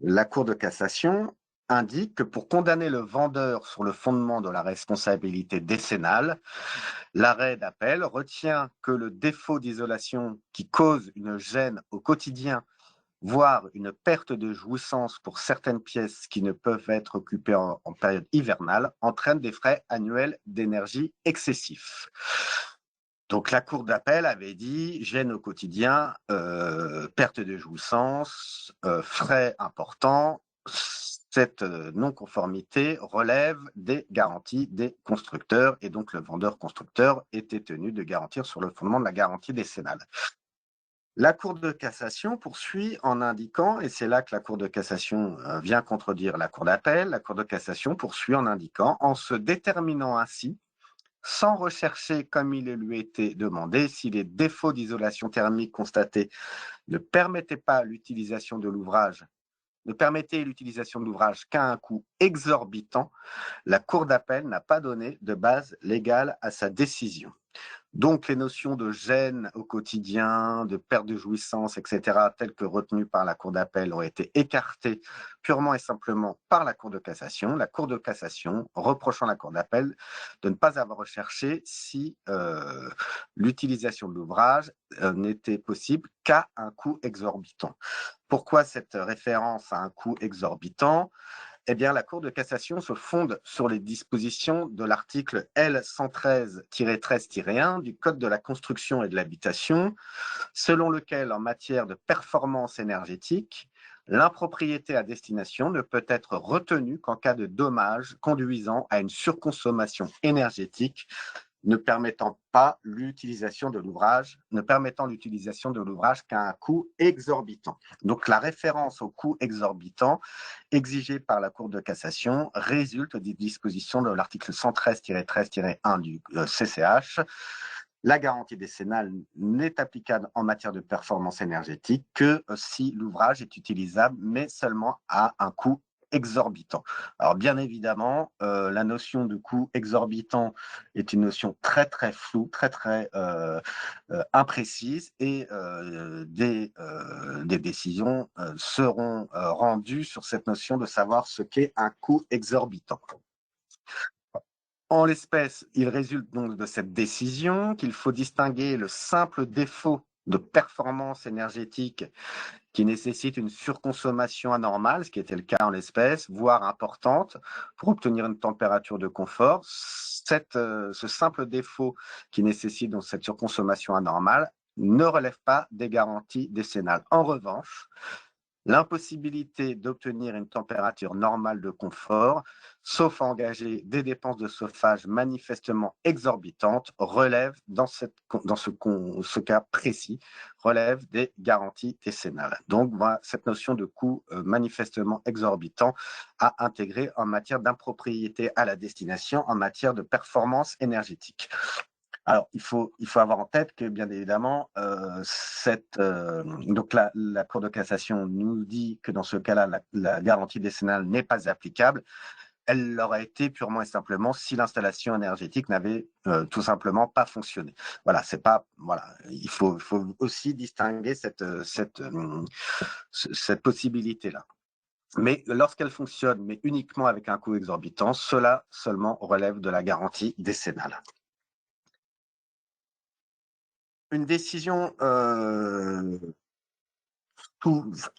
la Cour de cassation indique que pour condamner le vendeur sur le fondement de la responsabilité décennale, l'arrêt d'appel retient que le défaut d'isolation qui cause une gêne au quotidien, voire une perte de jouissance pour certaines pièces qui ne peuvent être occupées en période hivernale, entraîne des frais annuels d'énergie excessifs. Donc la Cour d'appel avait dit gêne au quotidien, perte de jouissance, frais importants. Cette non-conformité relève des garanties des constructeurs et donc le vendeur-constructeur était tenu de garantir sur le fondement de la garantie décennale. La Cour de cassation poursuit en indiquant, et c'est là que la Cour de cassation vient contredire la Cour d'appel, la Cour de cassation poursuit en indiquant, en se déterminant ainsi, sans rechercher, comme il lui était demandé, si les défauts d'isolation thermique constatés ne permettaient l'utilisation de l'ouvrage qu'à un coût exorbitant, la Cour d'appel n'a pas donné de base légale à sa décision. Donc, les notions de gêne au quotidien, de perte de jouissance, etc., telles que retenues par la Cour d'appel, ont été écartées purement et simplement par la Cour de cassation. La Cour de cassation reprochant à la Cour d'appel de ne pas avoir recherché si l'utilisation de l'ouvrage n'était possible qu'à un coût exorbitant. Pourquoi cette référence à un coût exorbitant ? Eh bien, la Cour de cassation se fonde sur les dispositions de l'article L113-13-1 du Code de la construction et de l'habitation, selon lequel, en matière de performance énergétique, l'impropriété à destination ne peut être retenue qu'en cas de dommage conduisant à une surconsommation énergétique ne permettant l'utilisation de l'ouvrage qu'à un coût exorbitant. Donc la référence au coût exorbitant exigé par la Cour de cassation résulte des dispositions de l'article 113-13-1 du CCH. La garantie décennale n'est applicable en matière de performance énergétique que si l'ouvrage est utilisable, mais seulement à un coût exorbitant. Alors bien évidemment, la notion de coût exorbitant est une notion très très floue, très très imprécise, et des décisions seront rendues sur cette notion de savoir ce qu'est un coût exorbitant. En l'espèce, il résulte donc de cette décision qu'il faut distinguer le simple défaut de performance énergétique qui nécessite une surconsommation anormale, ce qui était le cas en l'espèce, voire importante, pour obtenir une température de confort. Ce simple défaut qui nécessite donc cette surconsommation anormale ne relève pas des garanties décennales. En revanche, l'impossibilité d'obtenir une température normale de confort, sauf à engager des dépenses de chauffage manifestement exorbitantes, relève, dans ce cas précis, relève des garanties décennales. Donc, voilà, cette notion de coût manifestement exorbitant à intégrer en matière d'impropriété à la destination, en matière de performance énergétique. Alors, il faut avoir en tête que, bien évidemment, donc la Cour de cassation nous dit que dans ce cas-là, la garantie décennale n'est pas applicable. Elle l'aurait été purement et simplement si l'installation énergétique n'avait tout simplement pas fonctionné. Voilà, c'est pas, voilà, il faut aussi distinguer cette possibilité-là. Mais lorsqu'elle fonctionne, mais uniquement avec un coût exorbitant, cela seulement relève de la garantie décennale. Une décision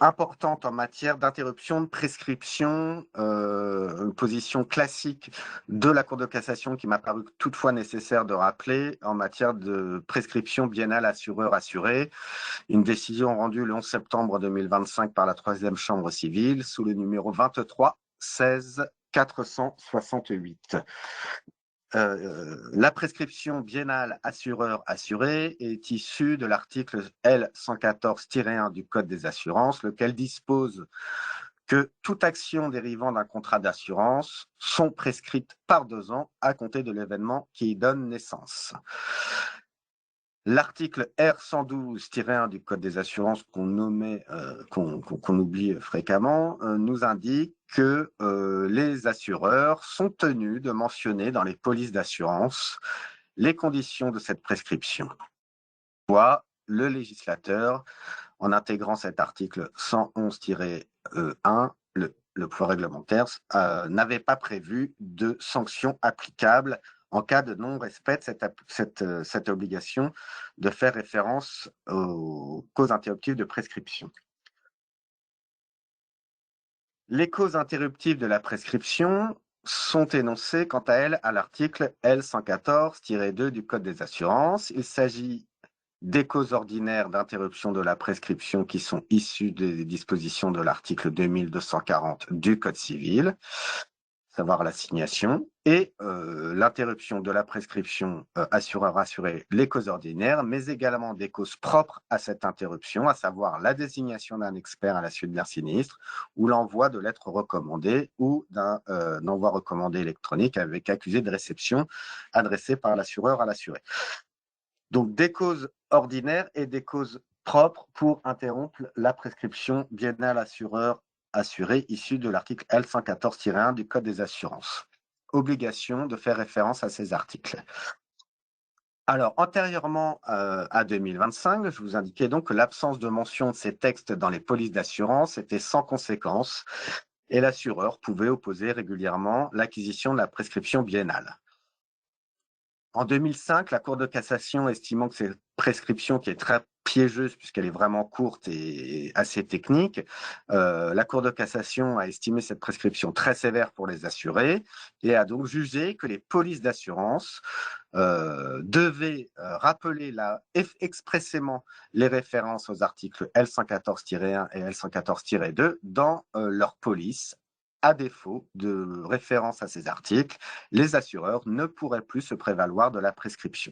importante en matière d'interruption de prescription, une position classique de la Cour de cassation qui m'a paru toutefois nécessaire de rappeler en matière de prescription biennale assureur-assuré. Une décision rendue le 11 septembre 2025 par la 3e Chambre civile sous le numéro 23 16 468. La prescription biennale assureur-assuré est issue de l'article L114-1 du Code des assurances, lequel dispose que toute action dérivant d'un contrat d'assurance sont prescrites par 2 ans à compter de l'événement qui y donne naissance. L'article R112-1 du Code des assurances qu'on oublie fréquemment nous indique que les assureurs sont tenus de mentionner dans les polices d'assurance les conditions de cette prescription. Soit le législateur, en intégrant cet article 111-1, le pouvoir réglementaire, n'avait pas prévu de sanctions applicables en cas de non-respect de cette obligation de faire référence aux causes interruptives de prescription. Les causes interruptives de la prescription sont énoncées, quant à elles, à l'article L114-2 du Code des assurances. Il s'agit des causes ordinaires d'interruption de la prescription qui sont issues des dispositions de l'article 2240 du Code civil, savoir l'assignation, et l'interruption de la prescription assureur-assuré, les causes ordinaires, mais également des causes propres à cette interruption, à savoir la désignation d'un expert à la suite d'un sinistre, ou l'envoi de lettres recommandées, ou d'un envoi recommandé électronique avec accusé de réception adressé par l'assureur à l'assuré. Donc, des causes ordinaires et des causes propres pour interrompre la prescription biennale assureur-assuré issue de l'article L114-1 du Code des assurances. Obligation de faire référence à ces articles. Alors, antérieurement à 2025, je vous indiquais donc que l'absence de mention de ces textes dans les polices d'assurance était sans conséquence et l'assureur pouvait opposer régulièrement l'acquisition de la prescription biennale. En 2005, la Cour de cassation, estimant que cette prescription, qui est très piégeuse puisqu'elle est vraiment courte et assez technique, la Cour de cassation a estimé cette prescription très sévère pour les assurés et a donc jugé que les polices d'assurance devaient rappeler expressément les références aux articles L114-1 et L114-2 dans leur police. À défaut de référence à ces articles, les assureurs ne pourraient plus se prévaloir de la prescription.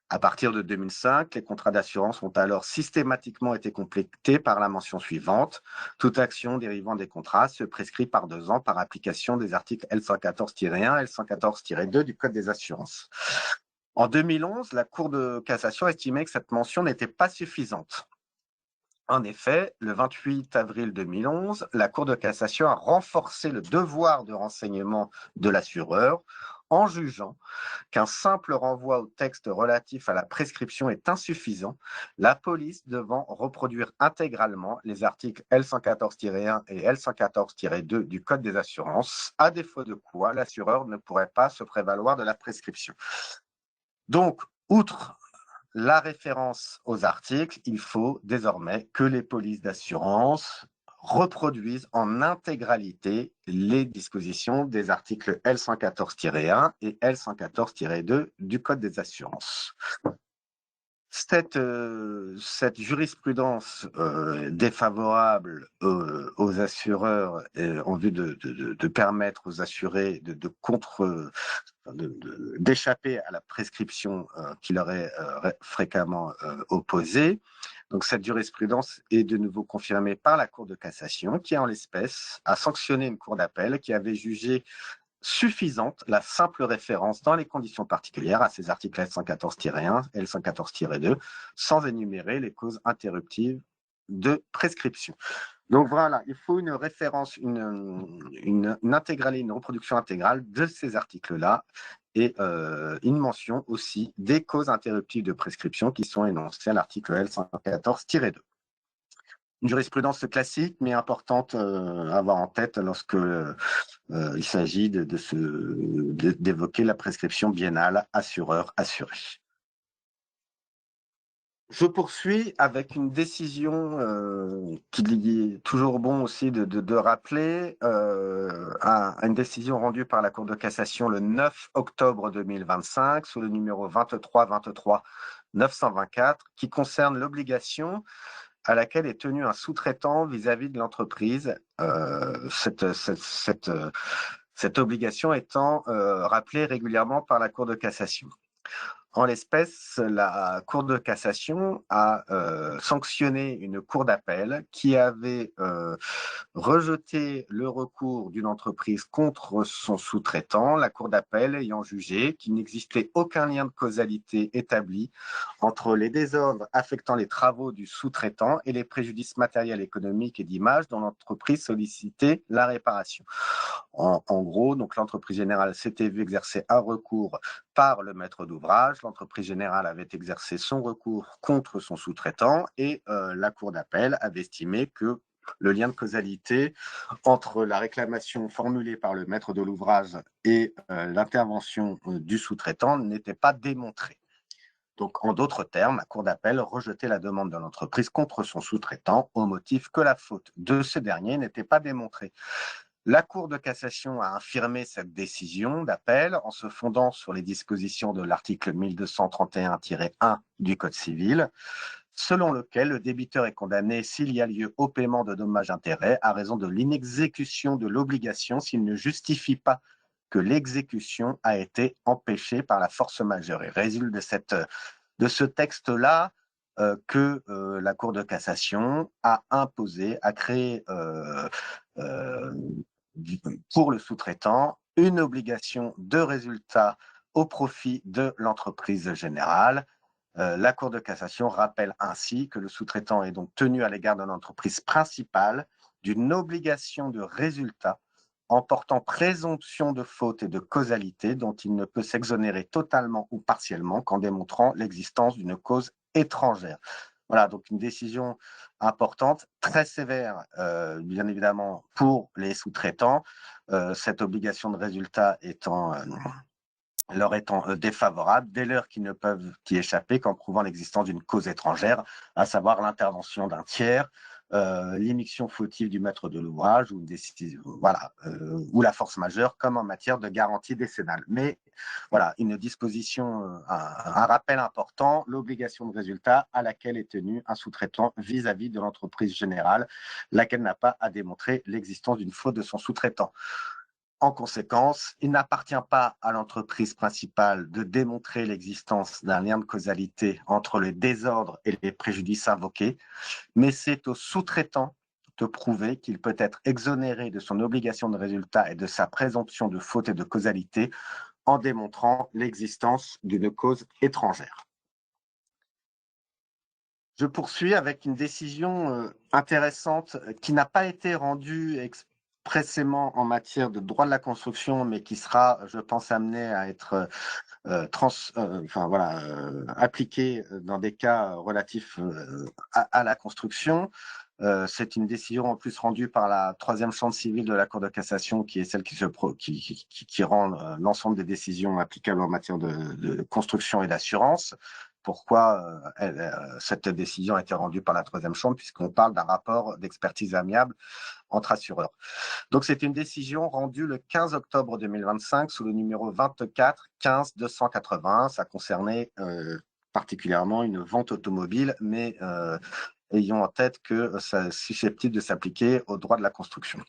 À partir de 2005, les contrats d'assurance ont alors systématiquement été complétés par la mention suivante: toute action dérivant des contrats se prescrit par 2 ans par application des articles L114-1 et L114-2 du Code des assurances. En 2011, la Cour de cassation estimait que cette mention n'était pas suffisante. En effet, le 28 avril 2011, la Cour de cassation a renforcé le devoir de renseignement de l'assureur en jugeant qu'un simple renvoi au texte relatif à la prescription est insuffisant, la police devant reproduire intégralement les articles L114-1 et L114-2 du Code des assurances, à défaut de quoi l'assureur ne pourrait pas se prévaloir de la prescription. Donc, outre la référence aux articles, il faut désormais que les polices d'assurance reproduisent en intégralité les dispositions des articles L114-1 et L114-2 du Code des assurances. Cette jurisprudence défavorable aux assureurs en vue de permettre aux assurés d'échapper à la prescription qui leur est fréquemment opposée. Donc cette jurisprudence est de nouveau confirmée par la Cour de cassation qui, en l'espèce, a sanctionné une cour d'appel qui avait jugé suffisante la simple référence dans les conditions particulières à ces articles L114-1, L114-2, sans énumérer les causes interruptives de prescription. Donc voilà, il faut une référence, une reproduction intégrale de ces articles-là et une mention aussi des causes interruptives de prescription qui sont énoncées à l'article L114-2. Une jurisprudence classique, mais importante à avoir en tête lorsque il s'agit d'évoquer la prescription biennale assureur-assuré. Je poursuis avec une décision qu'il est toujours bon aussi de rappeler, une décision rendue par la Cour de cassation le 9 octobre 2025 sous le numéro 23-23-924 qui concerne l'obligation à laquelle est tenu un sous-traitant vis-à-vis de l'entreprise. Cette obligation étant rappelée régulièrement par la Cour de cassation. En l'espèce, la Cour de cassation a sanctionné une cour d'appel qui avait rejeté le recours d'une entreprise contre son sous-traitant, la Cour d'appel ayant jugé qu'il n'existait aucun lien de causalité établi entre les désordres affectant les travaux du sous-traitant et les préjudices matériels, économiques et d'image dont l'entreprise sollicitait la réparation. En gros, donc l'entreprise générale s'était vue exercer un recours par le maître d'ouvrage. L'entreprise générale avait exercé son recours contre son sous-traitant et la Cour d'appel avait estimé que le lien de causalité entre la réclamation formulée par le maître de l'ouvrage et l'intervention du sous-traitant n'était pas démontré. Donc, en d'autres termes, la Cour d'appel rejetait la demande de l'entreprise contre son sous-traitant au motif que la faute de ce dernier n'était pas démontrée. La Cour de cassation a infirmé cette décision d'appel en se fondant sur les dispositions de l'article 1231-1 du Code civil, selon lequel le débiteur est condamné s'il y a lieu au paiement de dommages-intérêts à raison de l'inexécution de l'obligation s'il ne justifie pas que l'exécution a été empêchée par la force majeure. Et résulte de ce texte-là que la Cour de cassation a imposé, a créé pour le sous-traitant une obligation de résultat au profit de l'entreprise générale. La Cour de cassation rappelle ainsi que le sous-traitant est donc tenu à l'égard de l'entreprise principale d'une obligation de résultat en portant présomption de faute et de causalité dont il ne peut s'exonérer totalement ou partiellement qu'en démontrant l'existence d'une cause étrangère. Voilà, donc une décision importante, très sévère, bien évidemment, pour les sous-traitants, cette obligation de résultat leur étant défavorable dès lors qu'ils ne peuvent y échapper qu'en prouvant l'existence d'une cause étrangère, à savoir l'intervention d'un tiers, l'immixtion fautive du maître de l'ouvrage ou, ou la force majeure, comme en matière de garantie décennale. Mais voilà, une disposition, un rappel important, l'obligation de résultat à laquelle est tenu un sous-traitant vis-à-vis de l'entreprise générale, laquelle n'a pas à démontrer l'existence d'une faute de son sous-traitant. En conséquence, il n'appartient pas à l'entreprise principale de démontrer l'existence d'un lien de causalité entre le désordre et les préjudices invoqués, mais c'est au sous-traitant de prouver qu'il peut être exonéré de son obligation de résultat et de sa présomption de faute et de causalité en démontrant l'existence d'une cause étrangère. Je poursuis avec une décision intéressante qui n'a pas été rendue expressément en matière de droit de la construction, mais qui sera, je pense, amenée à être appliquée dans des cas relatifs à la construction. C'est une décision en plus rendue par la troisième chambre civile de la Cour de cassation, qui est celle qui rend l'ensemble des décisions applicables en matière de construction et d'assurance. Pourquoi cette décision a été rendue par la troisième chambre? Puisqu'on parle d'un rapport d'expertise amiable entre assureurs. Donc, c'est une décision rendue le 15 octobre 2025 sous le numéro 24 15 281. Ça concernait particulièrement une vente automobile, mais ayons en tête que c'est susceptible de s'appliquer au droit de la construction.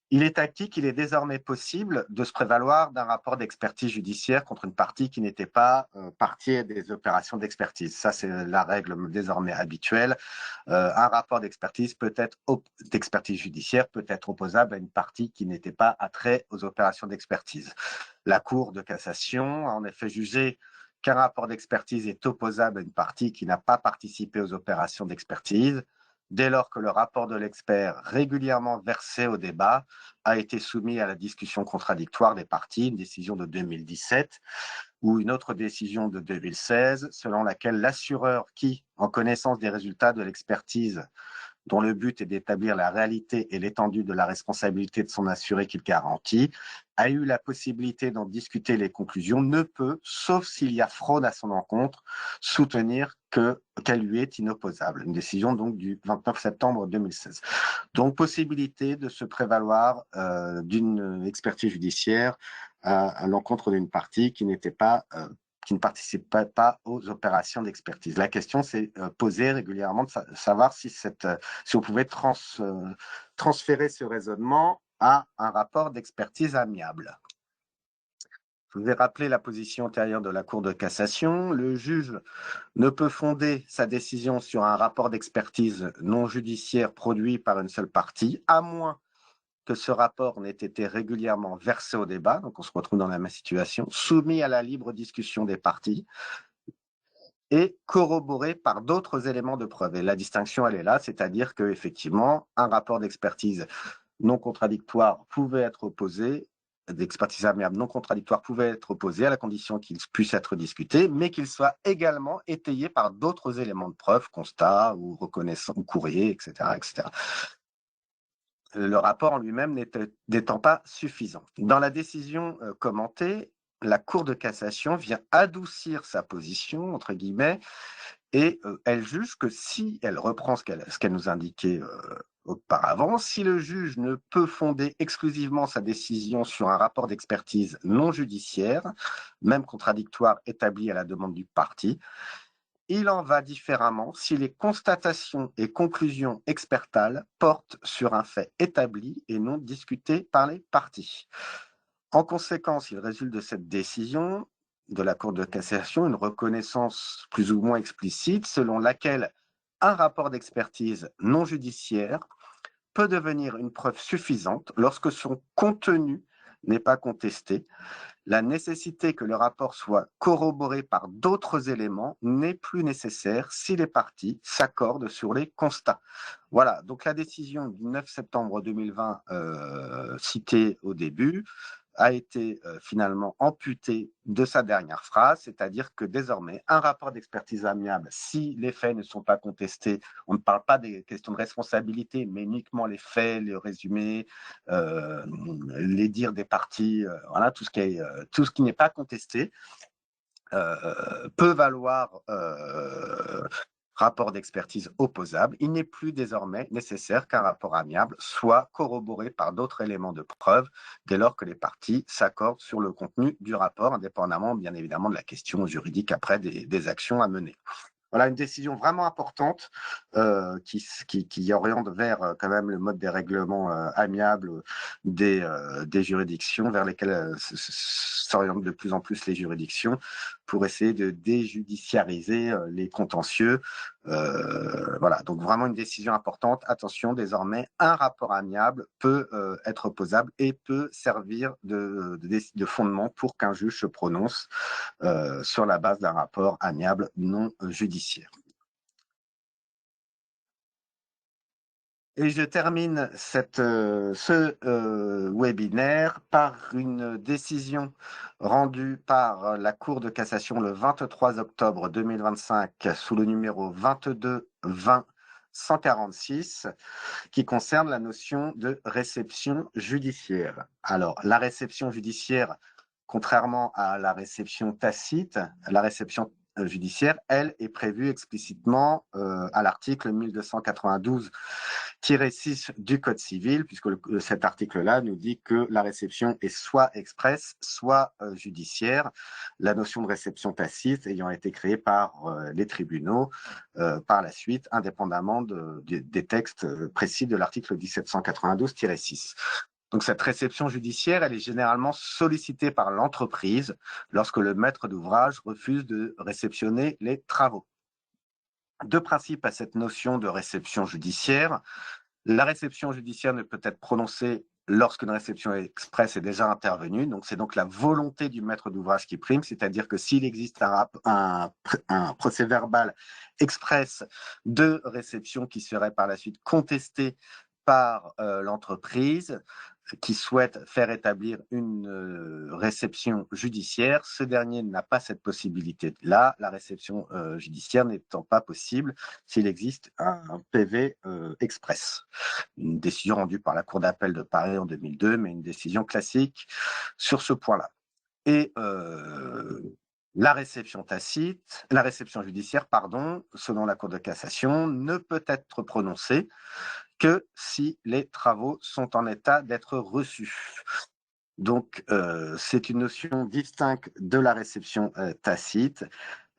Il est acquis qu'il est désormais possible de se prévaloir d'un rapport d'expertise judiciaire contre une partie qui n'était pas partie des opérations d'expertise. Ça, c'est la règle désormais habituelle. Un rapport d'expertise d'expertise judiciaire peut être opposable à une partie qui n'était pas attrait aux opérations d'expertise. La Cour de cassation a en effet jugé qu'un rapport d'expertise est opposable à une partie qui n'a pas participé aux opérations d'expertise, dès lors que le rapport de l'expert, régulièrement versé au débat, a été soumis à la discussion contradictoire des parties, une décision de 2017, ou une autre décision de 2016, selon laquelle l'assureur qui, en connaissance des résultats de l'expertise, dont le but est d'établir la réalité et l'étendue de la responsabilité de son assuré qu'il garantit, a eu la possibilité d'en discuter les conclusions, ne peut, sauf s'il y a fraude à son encontre, soutenir qu'elle lui est inopposable. Une décision donc du 29 septembre 2016. Donc, possibilité de se prévaloir d'une expertise judiciaire à l'encontre d'une partie qui n'était pas qui ne participait pas aux opérations d'expertise. La question s'est posée régulièrement de savoir si on pouvait transférer ce raisonnement à un rapport d'expertise amiable. Je vous ai rappelé la position antérieure de la Cour de cassation. Le juge ne peut fonder sa décision sur un rapport d'expertise non judiciaire produit par une seule partie, à moins que ce rapport n'ait été régulièrement versé au débat, donc on se retrouve dans la même situation, soumis à la libre discussion des parties et corroboré par d'autres éléments de preuve. Et la distinction, elle est là, c'est-à-dire qu'effectivement, un rapport d'expertise non contradictoire pouvait être opposé, d'expertise amiable non contradictoire pouvait être opposé à la condition qu'il puisse être discuté, mais qu'il soit également étayé par d'autres éléments de preuve, constat ou reconnaissance ou courrier, etc., etc. Le rapport en lui-même n'étant pas suffisant. Dans la décision commentée, la Cour de cassation vient adoucir sa position, entre guillemets, et elle juge que si elle reprend ce qu'elle nous indiquait auparavant, si le juge ne peut fonder exclusivement sa décision sur un rapport d'expertise non judiciaire, même contradictoire établi à la demande du parti, il en va différemment si les constatations et conclusions expertales portent sur un fait établi et non discuté par les parties. En conséquence, il résulte de cette décision de la Cour de cassation une reconnaissance plus ou moins explicite selon laquelle un rapport d'expertise non judiciaire peut devenir une preuve suffisante lorsque son contenu n'est pas contesté. La nécessité que le rapport soit corroboré par d'autres éléments n'est plus nécessaire si les parties s'accordent sur les constats. Voilà, donc la décision du 9 septembre 2020 citée au début a été finalement amputé de sa dernière phrase, c'est-à-dire que désormais, un rapport d'expertise amiable, si les faits ne sont pas contestés, on ne parle pas des questions de responsabilité, mais uniquement les faits, les résumés, les dires des parties, voilà, tout ce qui n'est pas contesté, peut valoir rapport d'expertise opposable. Il n'est plus désormais nécessaire qu'un rapport amiable soit corroboré par d'autres éléments de preuve dès lors que les parties s'accordent sur le contenu du rapport, indépendamment bien évidemment de la question juridique après des actions à mener. Voilà une décision vraiment importante qui oriente vers quand même le mode des règlements amiables des juridictions, vers lesquelles s'orientent de plus en plus les juridictions pour essayer de déjudiciariser les contentieux. Voilà, donc vraiment une décision importante. Attention, désormais, un rapport amiable peut être opposable et peut servir de fondement pour qu'un juge se prononce sur la base d'un rapport amiable non judiciaire. Et je termine ce webinaire par une décision rendue par la Cour de cassation le 23 octobre 2025 sous le numéro 22-20-146 qui concerne la notion de réception judiciaire. Alors, la réception judiciaire, contrairement à la réception tacite, la réception judiciaire, elle, est prévue explicitement à l'article 1292-6 du Code civil, puisque cet article-là nous dit que la réception est soit expresse, soit judiciaire, la notion de réception tacite ayant été créée par les tribunaux par la suite, indépendamment des textes précis de l'article 1792-6. Donc cette réception judiciaire, elle est généralement sollicitée par l'entreprise lorsque le maître d'ouvrage refuse de réceptionner les travaux. Deux principes à cette notion de réception judiciaire. La réception judiciaire ne peut être prononcée lorsqu'une réception expresse est déjà intervenue. Donc, c'est donc la volonté du maître d'ouvrage qui prime, c'est-à-dire que s'il existe un procès-verbal express de réception qui serait par la suite contesté par l'entreprise qui souhaite faire établir une réception judiciaire, ce dernier n'a pas cette possibilité-là, la réception judiciaire n'étant pas possible s'il existe un PV express. Une décision rendue par la Cour d'appel de Paris en 2002, mais une décision classique sur ce point-là. Et la réception tacite, la réception judiciaire, pardon, selon la Cour de cassation, ne peut être prononcée que si les travaux sont en état d'être reçus. Donc, c'est une notion distincte de la réception tacite,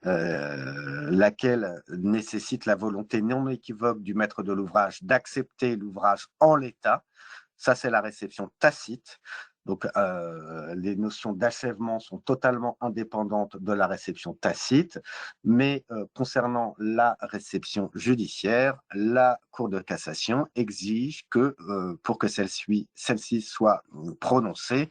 laquelle nécessite la volonté non équivoque du maître de l'ouvrage d'accepter l'ouvrage en l'état. Ça, c'est la réception tacite. Donc, les notions d'achèvement sont totalement indépendantes de la réception tacite, mais concernant la réception judiciaire, la Cour de cassation exige que, pour que celle-ci soit prononcée,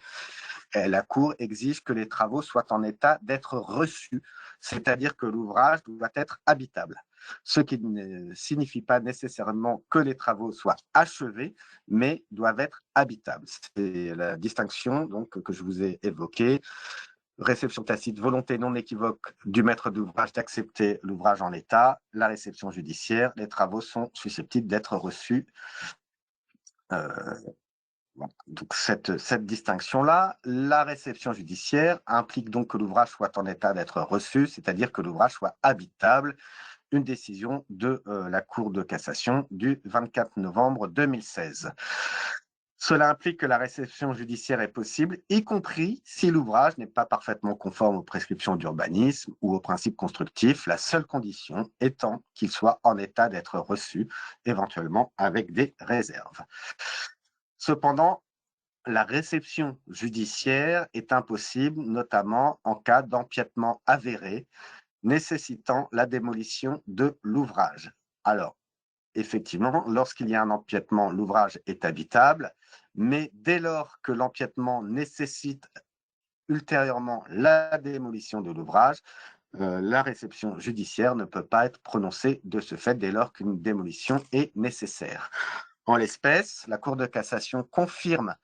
la Cour exige que les travaux soient en état d'être reçus, c'est-à-dire que l'ouvrage doit être habitable. Ce qui ne signifie pas nécessairement que les travaux soient achevés, mais doivent être habitables. C'est la distinction donc, que je vous ai évoquée. Réception tacite, volonté non équivoque du maître d'ouvrage d'accepter l'ouvrage en l'état. La réception judiciaire, les travaux sont susceptibles d'être reçus. Donc cette distinction-là, la réception judiciaire implique donc que l'ouvrage soit en état d'être reçu, c'est-à-dire que l'ouvrage soit habitable, une décision de la Cour de cassation du 24 novembre 2016. Cela implique que la réception judiciaire est possible, y compris si l'ouvrage n'est pas parfaitement conforme aux prescriptions d'urbanisme ou aux principes constructifs, la seule condition étant qu'il soit en état d'être reçu, éventuellement avec des réserves. Cependant, la réception judiciaire est impossible, notamment en cas d'empiètement avéré nécessitant la démolition de l'ouvrage. Alors, effectivement, lorsqu'il y a un empiètement, l'ouvrage est habitable, mais dès lors que l'empiètement nécessite ultérieurement la démolition de l'ouvrage, la réception judiciaire ne peut pas être prononcée de ce fait dès lors qu'une démolition est nécessaire. En l'espèce, la Cour de cassation confirme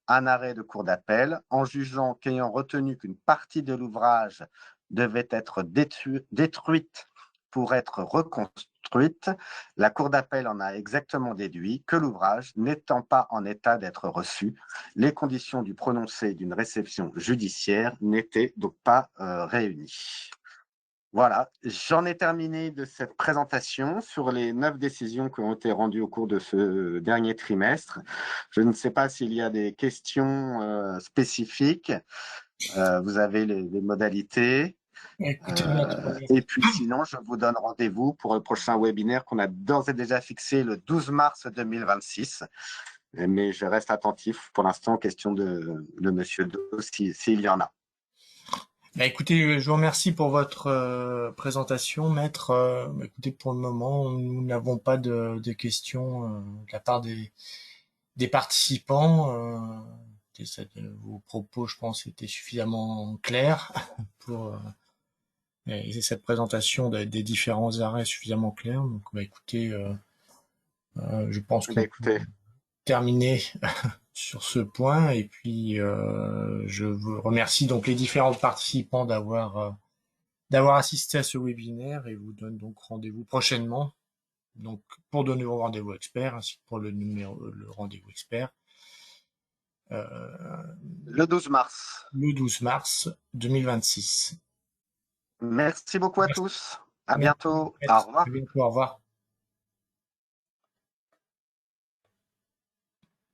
un arrêt de cour d'appel en jugeant qu'ayant retenu qu'une partie de l'ouvrage devait être détruite pour être reconstruite, la Cour d'appel en a exactement déduit que l'ouvrage n'étant pas en état d'être reçu, les conditions du prononcé d'une réception judiciaire n'étaient donc pas réunies. Voilà, j'en ai terminé de cette présentation sur les 9 décisions qui ont été rendues au cours de ce dernier trimestre. Je ne sais pas s'il y a des questions spécifiques. Vous avez les modalités. Écoutez, maître, Et puis sinon, je vous donne rendez-vous pour le prochain webinaire qu'on a d'ores et déjà fixé le 12 mars 2026. Mais je reste attentif pour l'instant aux questions de Monsieur Do, s'il y en a. écoutez, je vous remercie pour votre présentation, maître. Écoutez, pour le moment, nous n'avons pas de questions de la part des participants. Vos propos, je pense, étaient suffisamment clairs pour et cette présentation des différents arrêts suffisamment claire. Donc, écoutez, Je pense Eh bien, qu'on peut écoutez, terminer sur ce point et puis je vous remercie donc les différents participants d'avoir assisté à ce webinaire et vous donne donc rendez-vous prochainement donc pour de nouveaux rendez-vous experts ainsi que pour le rendez-vous expert euh, le 12 mars. le 12 mars 2026. Merci beaucoup à Merci, tous. À merci, bientôt. Au à revoir. bientôt, au revoir.